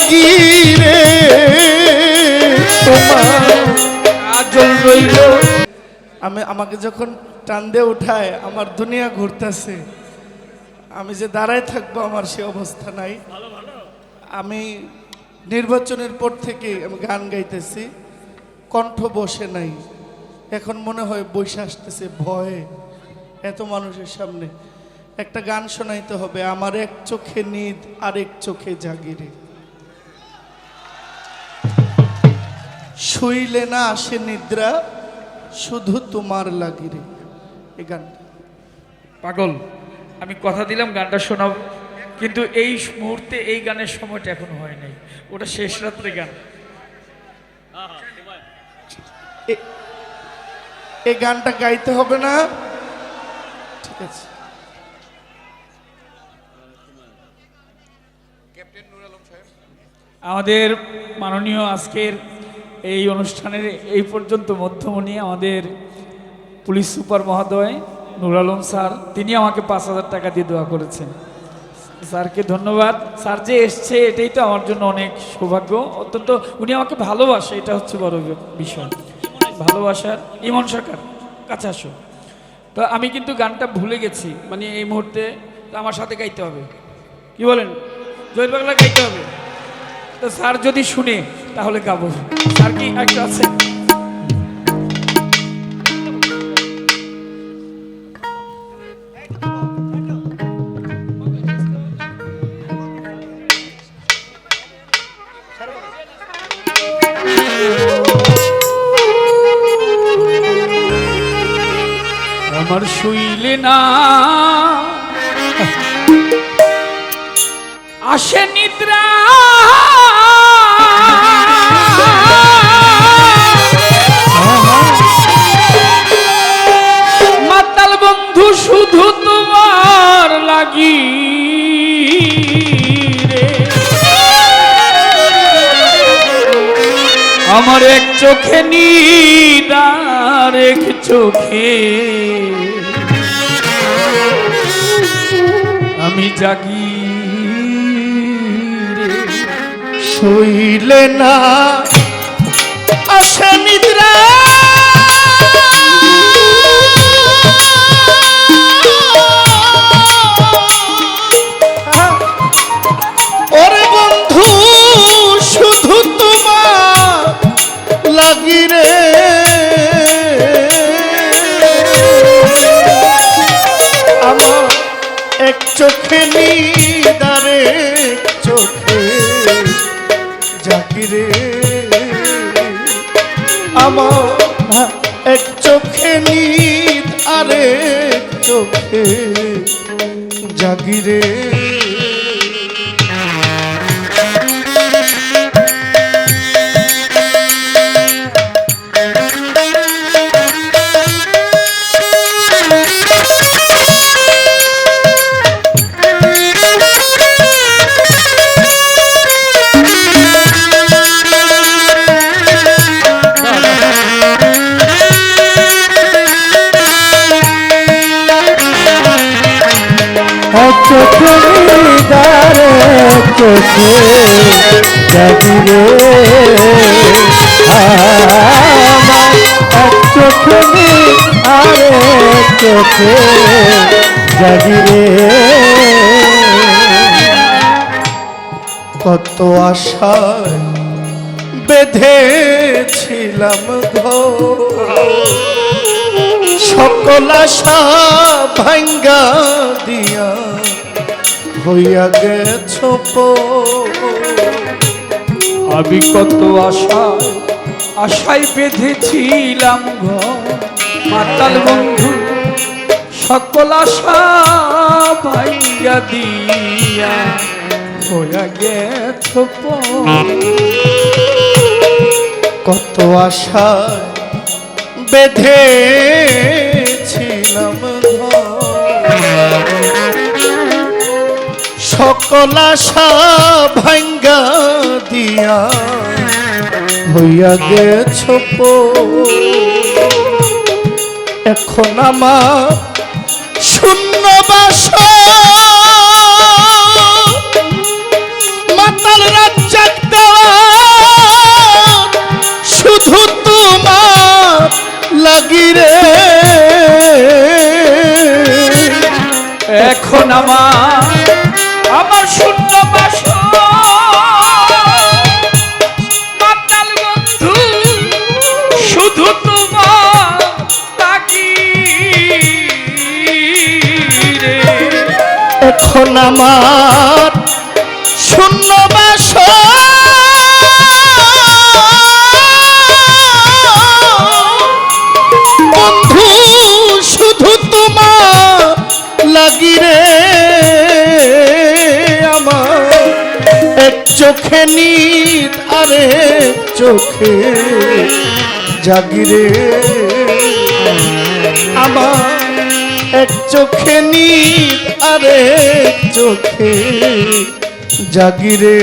লাগি রে তোমার আজল রইল। আমাকে যখন টান দিয়ে উঠায় আমার দুনিয়া ঘুরতেছে, আমি যে দাঁড়ায় থাকবো আমার সে অবস্থা নাই। আমি নির্বাচনের পর থেকে আমি গান গাইতেছি, কণ্ঠ বসে নাই। এখন মনে হয় বসে আসতেছে ভয়ে, এত মানুষের সামনে একটা গান শোনাইতে হবে। আমার এক চোখে নিদ আরেক চোখে জাগিরে, শুইলে না আসে নিদ্রা শুধু তোমার লাগিরে। এই গান পাগল, আমি কথা দিলাম গানটা শোনাব, কিন্তু এই মুহূর্তে এই গানের সময়টা এখনো হয় নাই, ওটা শেষ রাত্রে গান। এই গানটা গাইতে হবে না? ঠিক আছে। আমাদের মাননীয় আজকের এই অনুষ্ঠানের এই পর্যন্ত মধ্যমণি আমাদের পুলিশ সুপার মহোদয় নুর আলম স্যার, তিনি আমাকে 5,000 টাকা দিয়ে দোয়া করেছেন। স্যারকে ধন্যবাদ। স্যার যে এসছে এটাই তো আমার জন্য অনেক সৌভাগ্য। অত্যন্ত উনি আমাকে ভালোবাসে, এটা হচ্ছে বড় বিষয়, ভালোবাসার। ইমন সরকার কাছে আসো। তো আমি কিন্তু গানটা ভুলে গেছি, মানে এই মুহূর্তে আমার সাথে গাইতে হবে। কি বলেন? জয়ের বাংলা গাইতে হবে। তো স্যার যদি শুনে তাহলে গাবো। স্যার কি একটা আছে? আমার শুইলে না আসে নিদ্রা মাতাল বন্ধু শুধু তোমার লাগি রে। আমার এক চোখে নিদ আর এক চোখে আমি জাগি রে। শুইলে না আসে নিদ্রা ওরে বন্ধু শুধু তোমার লাগি রে। আমার এক চোখে নিদ আর এক চোখে জাগিরে। আমার এক চোখে নিদ আর এক চোখে জাগিরে। চোখে নিদারে চোখে জাগিরে আমার এক চোখে আরে চোখে জাগিরে। কত আশায় বেঁধেছিলাম ঘর, সকল আশা ভাঙ্গা দিয়া হইয়া গেছো আমি কত আশায় বেঁধেছিলাম ঘর, মাতাল বন্ধু সকল আশা ভাঙ্গা দিয়া হইয়া গেছো। কত আশায় বেঁধেছিলাম সকল আশা ভাঙ্গা দিয়া হইয়া গেছো। এখন আমার শূন্য বাসা মাতাল রাত জাগতে এখন আমার শূন্য বাসর মাতাল বন্ধু শুধু তোমার তাকিরে। এখন আমার শূন্য বাসর বন্ধু শুধু তোমার লাগিরে। আমার এক চোখে নীত আরে চোখে জাগিরে। আমার এক চোখে নীত আরে চোখে জাগিরে।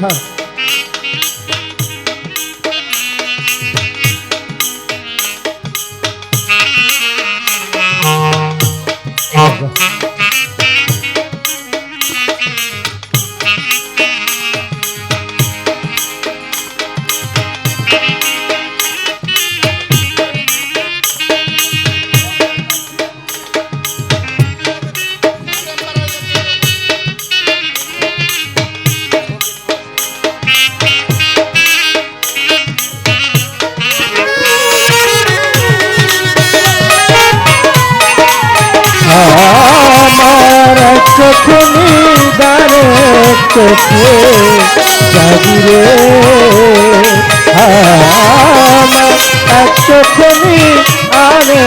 হ্যাঁ আমার এক চোখে নিদারে চোখে জাগিরে। আমার এক চোখে আরে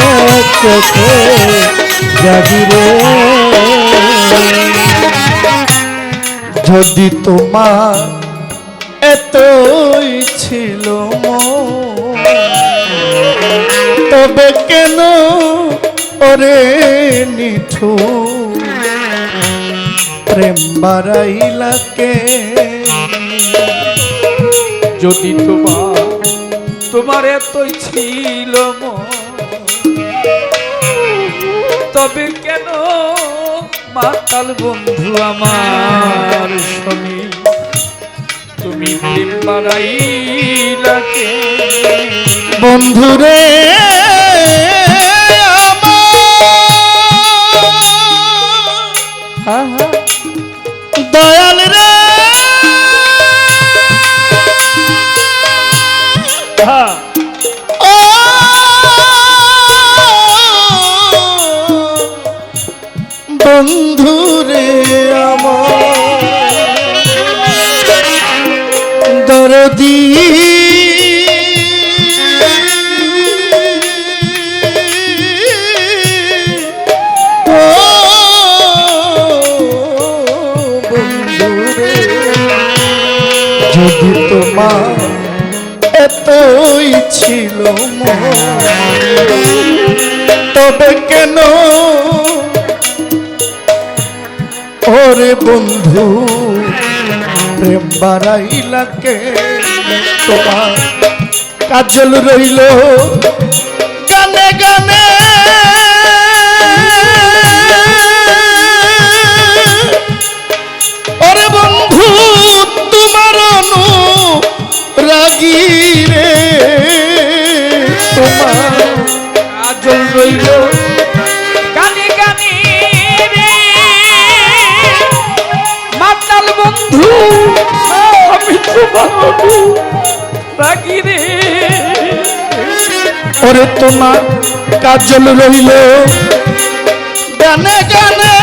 চোখে জাগিরে। যদি তোমার এতই ছিল মন, তবে কেন ওরে নিঠু প্রেম বাড়াইলাকে। যদি তোমার এতই ছিল মন, তবে কেন মাতাল বন্ধু আমার স্বামী তুমি প্রেম বাড়াইলাকে। বন্ধুরে দয়াল রে ও বন্ধুরে আমার দরদি যদি তোমার এতই ছিল মন, তবে কেন ওরে বন্ধু প্রেম বাড়াইলাকে। তোমার কাজল রইল গানে গানে ওরে বন্ধু তোমার রাগিরে। তোমার কাজল রইল গানে গানে রে মাতাল বন্ধু আমি তোমার রাগি রে। ওরে তোমার কাজল রইল গানে গানে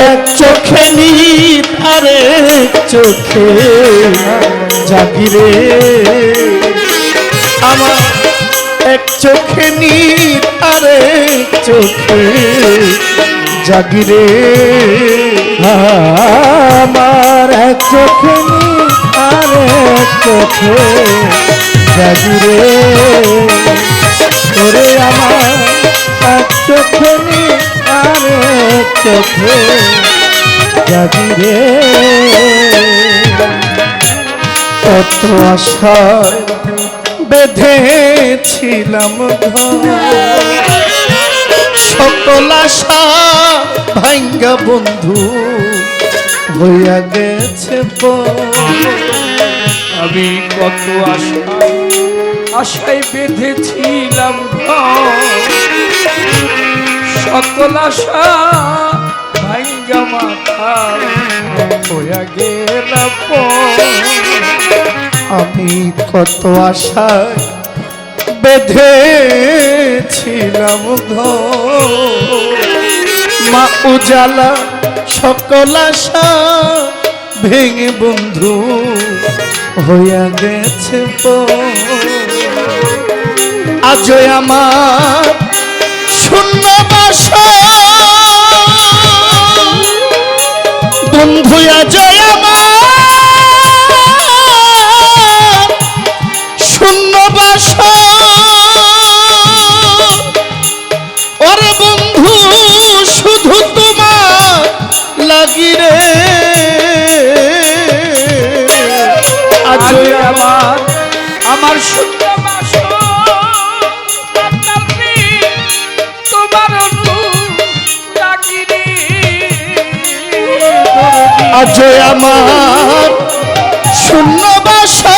এক চোখে নীত আরে চোখে জাগিরে। আমার এক চোখে নীত আরে চোখে জাগিরে। আমার এক চোখে আরে চোখে জাগিরে। ওরে আমার এক চোখে আরে চোখে জাগিরে। কত আশায় বেঁধেছিলাম সকল আশা ভাঙ্গা বন্ধু হইয়া গেছে আমি কত আশায় বেঁধেছিলাম সকল আশা ভাঙ্গা মাথা হইয়া গেলাম আমি কত আশায় বেঁধেছিলাম মা উজালা সকল আশা ভেঙে বন্ধু হইয়া গেছে আজ আমার শূন্য বাসা বন্ধু আজ আমার শূন্য বাসা ওরে বন্ধু শুধু তোমার লাগি রে আজ আমার শূন্য বাসা তোমার লাগি রে আজ আমার শূন্য বাসা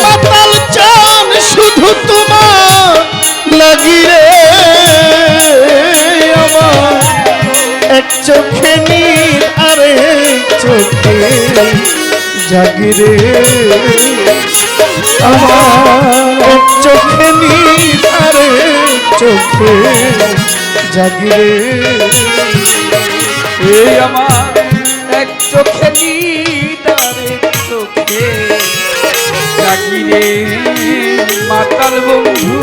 মাতাল চান শুধু তোমার লাগি রে আমার এক চোখে নীল আরে চোখে জাগি রে আমার এক চোখে নীল আরে চোখে জাগি রে এই আমার এক চোখে নিদারে চোখে জাগি রে মাতাল বন্ধু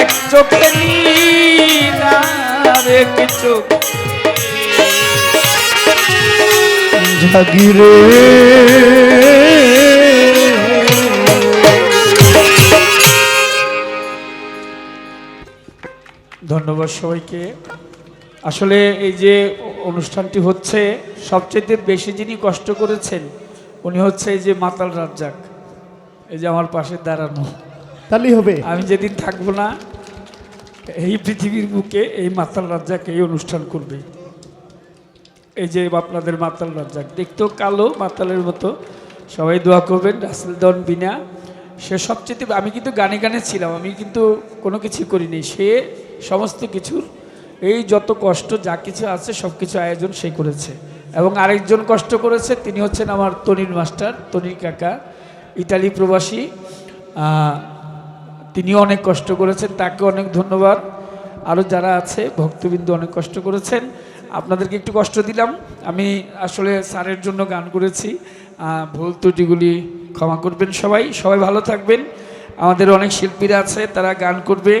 এক চোখে নিদারে চোখ জাগি রে ধন্যবাদ সবাইকে। আসলে এই যে অনুষ্ঠানটি হচ্ছে সবচেয়ে বেশি যিনি কষ্ট করেছেন উনি হচ্ছে এই যে মাতাল রাজ্জাক, এই যে আমার পাশে দাঁড়ানো। তাহলে হবে আমি যেদিন থাকবো না এই পৃথিবীর বুকে এই মাতাল রাজ্জাক এই অনুষ্ঠান করবে। এই যে আপনাদের মাতাল রাজ্জাক দেখতেও কালো মাতালের মতো, সবাই দোয়া করবেন। রাসেল দন বিনা সে সবচেয়ে, আমি কিন্তু গানে গানে ছিলাম, আমি কিন্তু কোনো কিছু করিনি, সে সমস্ত কিছুর এই যত কষ্ট যা কিছু আছে সব কিছু আয়োজন সে করেছে। এবং আরেকজন কষ্ট করেছে, তিনি হচ্ছেন আমার তনির মাস্টার, তনির কাকা, ইতালি প্রবাসী, তিনিও অনেক কষ্ট করেছেন, তাকে অনেক ধন্যবাদ। আরও যারা আছে ভক্তবৃন্দ অনেক কষ্ট করেছেন, আপনাদেরকে একটু কষ্ট দিলাম। আমি আসলে স্যারের জন্য গান করেছি, ভুল ত্রুটিগুলি ক্ষমা করবেন সবাই। সবাই ভালো থাকবেন। আমাদের অনেক শিল্পীরা আছে, তারা গান করবে।